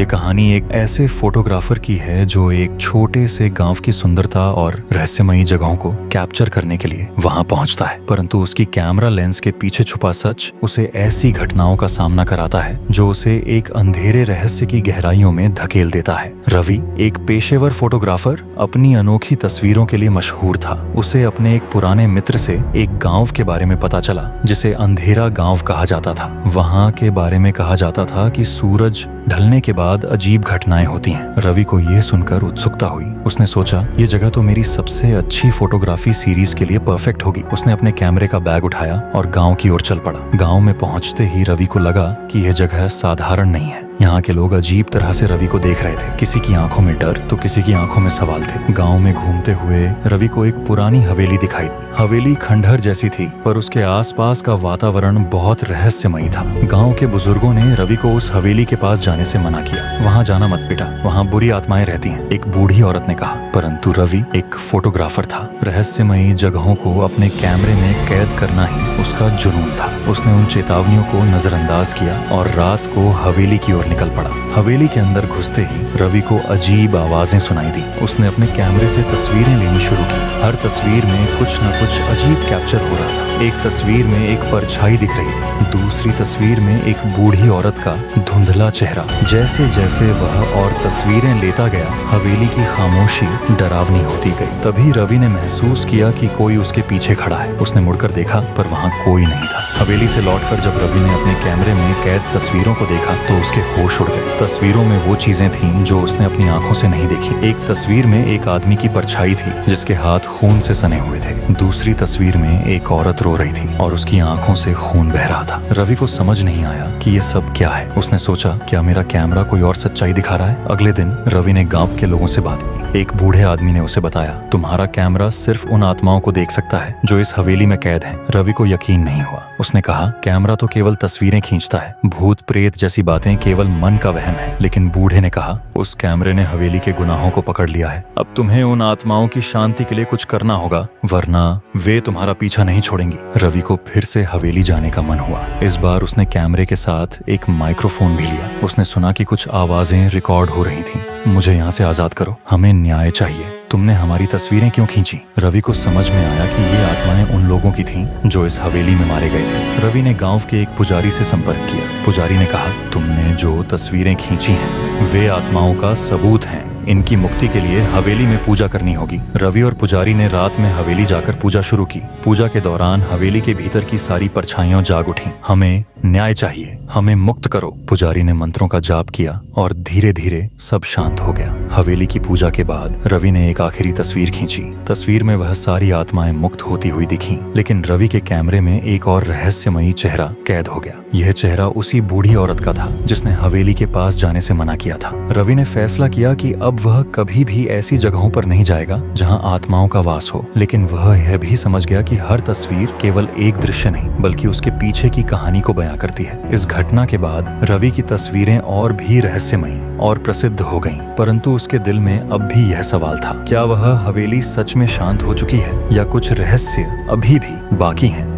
ये कहानी एक ऐसे फोटोग्राफर की है जो एक छोटे से गांव की सुंदरता और रहस्यमयी जगहों को कैप्चर करने के लिए वहां पहुंचता है, परंतु उसकी कैमरा लेंस के पीछे छुपा सच उसे ऐसी घटनाओं का सामना कराता है जो उसे एक अंधेरे रहस्य की गहराइयों में धकेल देता है। रवि एक पेशेवर फोटोग्राफर अपनी अनोखी तस्वीरों के लिए मशहूर था। उसे अपने एक पुराने मित्र से एक गांव के बारे में पता चला जिसे अंधेरा गांव कहा जाता था। वहां के बारे में कहा जाता था कि सूरज ढलने के बाद अजीब घटनाएं होती हैं। रवि को यह सुनकर उत्सुकता हुई। उसने सोचा ये जगह तो मेरी सबसे अच्छी फोटोग्राफी सीरीज के लिए परफेक्ट होगी। उसने अपने कैमरे का बैग उठाया और गांव की ओर चल पड़ा। गांव में पहुंचते ही रवि को लगा कि यह जगह साधारण नहीं है। यहाँ के लोग अजीब तरह से रवि को देख रहे थे। किसी की आंखों में डर तो किसी की आंखों में सवाल थे। गांव में घूमते हुए रवि को एक पुरानी हवेली दिखाई दी। हवेली खंडहर जैसी थी, पर उसके आसपास का वातावरण बहुत रहस्यमयी था। गांव के बुजुर्गों ने रवि को उस हवेली के पास जाने से मना किया। वहां जाना मत बेटा, वहां बुरी आत्माएं रहती हैं, एक बूढ़ी औरत ने कहा। परंतु रवि एक फोटोग्राफर था। रहस्यमयी जगहों को अपने कैमरे में कैद करना ही उसका जुनून था। उसने उन चेतावनियों को नजरअंदाज किया और रात को हवेली की ओर निकल पड़ा। हवेली के अंदर घुसते ही रवि को अजीब आवाजें सुनाई दी। उसने अपने कैमरे से तस्वीरें लेनी शुरू की। हर तस्वीर में कुछ न कुछ अजीब कैप्चर हो रहा था। एक तस्वीर में एक परछाई दिख रही थी, दूसरी तस्वीर में एक बूढ़ी औरत का धुंधला चेहरा। जैसे जैसे वह और तस्वीरें लेता गया, हवेली की खामोशी डरावनी होती गई। तभी रवि ने महसूस किया कि कोई उसके पीछे खड़ा है। उसने मुड़कर देखा, पर वहाँ कोई नहीं था। हवेली से लौटकर जब रवि ने अपने कैमरे में कैद तस्वीरों को देखा तो उसके होश उड़ गए। तस्वीरों में वो चीजें थीं जो उसने अपनी आंखों से नहीं देखी। एक तस्वीर में एक आदमी की परछाई थी जिसके हाथ खून से सने हुए थे। दूसरी तस्वीर में एक औरत रो रही थी और उसकी आंखों से खून बह रहा था। रवि को समझ नहीं आया कि ये सब क्या है। उसने सोचा, क्या मेरा कैमरा कोई और सच्चाई दिखा रहा है? अगले दिन रवि ने गांव के लोगों से बात की। एक बूढ़े आदमी ने उसे बताया, तुम्हारा कैमरा सिर्फ उन आत्माओं को देख सकता है जो इस हवेली में कैद हैं। रवि को यकीन नहीं हुआ। उसने कहा, कैमरा तो केवल तस्वीरें खींचता है, भूत प्रेत जैसी बातें केवल मन का वहम है। लेकिन बूढ़े ने कहा, उस कैमरे ने हवेली के गुनाहों को पकड़ लिया है। अब तुम्हें उन आत्माओं की शांति के लिए कुछ करना होगा, वरना वे तुम्हारा पीछा नहीं छोड़ेंगी। रवि को फिर से हवेली जाने का मन हुआ। इस बार उसने कैमरे के साथ एक माइक्रोफोन भी लिया। उसने सुना कि कुछ आवाजें रिकॉर्ड हो रही थीं। मुझे यहाँ से आजाद करो, हमें न्याय चाहिए। तुमने हमारी तस्वीरें क्यों खींची? रवि को समझ में आया कि ये आत्माएं उन लोगों की थीं जो इस हवेली में मारे गए थे। रवि ने गांव के एक पुजारी से संपर्क किया। पुजारी ने कहा, तुमने जो तस्वीरें खींची हैं वे आत्माओं का सबूत हैं। इनकी मुक्ति के लिए हवेली में पूजा करनी होगी। रवि और पुजारी ने रात में हवेली जाकर पूजा शुरू की। पूजा के दौरान हवेली के भीतर की सारी परछाइयां जाग उठीं। हमें न्याय चाहिए, हमें मुक्त करो। पुजारी ने मंत्रों का जाप किया और धीरे धीरे सब शांत हो गया। हवेली की पूजा के बाद रवि ने एक आखिरी तस्वीर खींची। तस्वीर में वह सारी आत्माएं मुक्त होती हुई दिखीं, लेकिन रवि के कैमरे में एक और रहस्यमयी चेहरा कैद हो गया। यह चेहरा उसी बूढ़ी औरत का था जिसने हवेली के पास जाने से मना किया था। रवि ने फैसला किया कि अब वह कभी भी ऐसी जगहों पर नहीं जाएगा जहां आत्माओं का वास हो। लेकिन वह यह भी समझ गया कि हर तस्वीर केवल एक दृश्य नहीं, बल्कि उसके पीछे की कहानी को बयां करती है। इस घटना के बाद रवि की तस्वीरें और भी रहस्यमयी और प्रसिद्ध हो गईं, परंतु उसके दिल में अब भी यह सवाल था, क्या वह हवेली सच में शांत हो चुकी है या कुछ रहस्य अभी भी बाकी हैं?